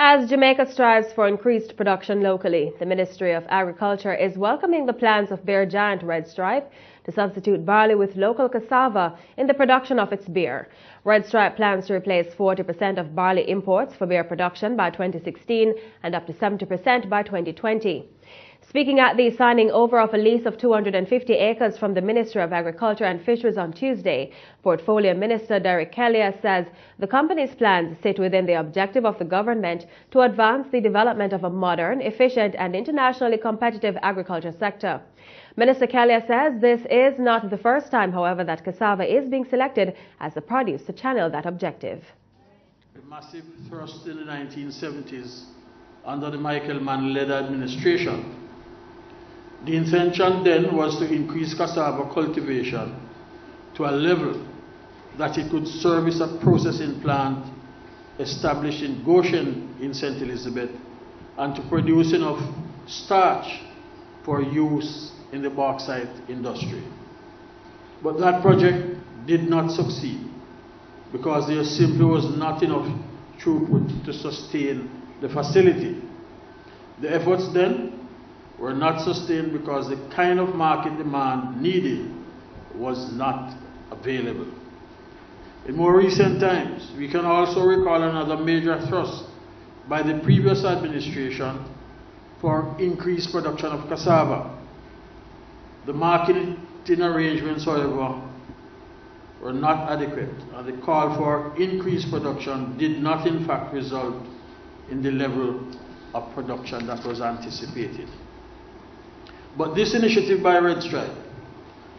As Jamaica strives for increased production locally, the Ministry of Agriculture is welcoming the plans of beer giant Red Stripe to substitute barley with local cassava in the production of its beer. Red Stripe plans to replace 40% of barley imports for beer production by 2016 and up to 70% by 2020. Speaking at the signing over of a lease of 250 acres from the Ministry of Agriculture and Fisheries on Tuesday, Portfolio Minister Derek Kelly says the company's plans sit within the objective of the government to advance the development of a modern, efficient and internationally competitive agriculture sector. Minister Kelly says this is not the first time, however, that cassava is being selected as the produce to channel that objective. A massive thrust in the 1970s under the Michael Mann-led administration. The intention then was to increase cassava cultivation to a level that it could service a processing plant established in Goshen in St. Elizabeth and to produce enough starch for use in the bauxite industry. But that project did not succeed because there simply was not enough throughput to sustain the facility. The efforts then were not sustained because the kind of market demand needed was not available. In more recent times, we can also recall another major thrust by the previous administration for increased production of cassava. The marketing arrangements, however, were not adequate, and the call for increased production did not in fact result in the level of production that was anticipated. But this initiative by Red Stripe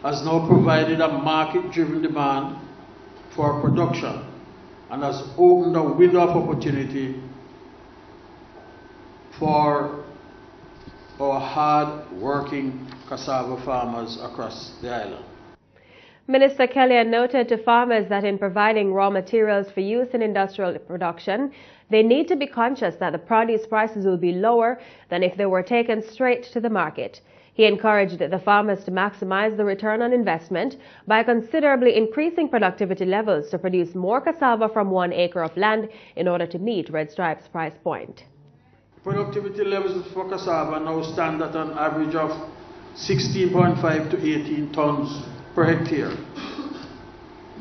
has now provided a market-driven demand for production and has opened a window of opportunity for our hard-working cassava farmers across the island. Minister Kelly noted to farmers that in providing raw materials for use in industrial production, they need to be conscious that the produce prices will be lower than if they were taken straight to the market. He encouraged the farmers to maximize the return on investment by considerably increasing productivity levels to produce more cassava from 1 acre of land in order to meet Red Stripe's price point. Productivity levels for cassava now stand at an average of 16.5 to 18 tons per hectare.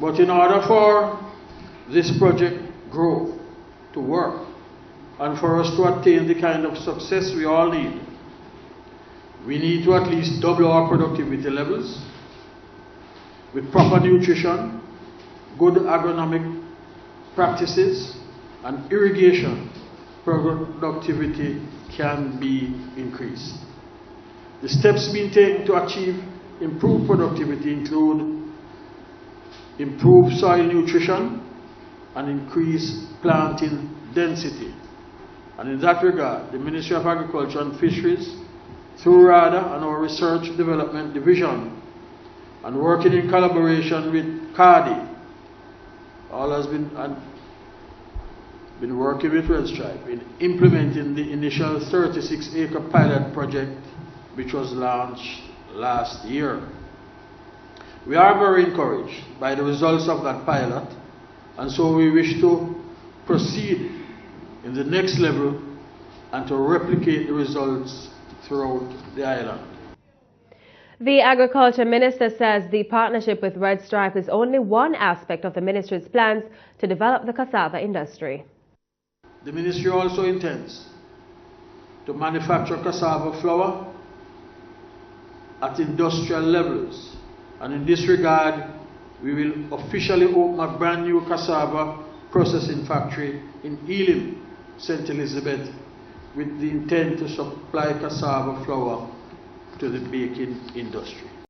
But in order for this project growth to work and for us to attain the kind of success we all need, we need to at least double our productivity levels. With proper nutrition, good agronomic practices, and irrigation, productivity can be increased. The steps being taken to achieve improved productivity include improved soil nutrition and increased planting density. And in that regard, the Ministry of Agriculture and Fisheries, through RADA and our Research Development Division, and working in collaboration with CADI, all has been working with Red Stripe in implementing the initial 36-acre pilot project which was launched last year. We are very encouraged by the results of that pilot, and so we wish to proceed in the next level and to replicate the results throughout the island. The Agriculture Minister says the partnership with Red Stripe is only one aspect of the Ministry's plans to develop the cassava industry. The Ministry also intends to manufacture cassava flour at industrial levels, and in this regard we will officially open a brand new cassava processing factory in Elim, St. Elizabeth, with the intent to supply cassava flour to the baking industry.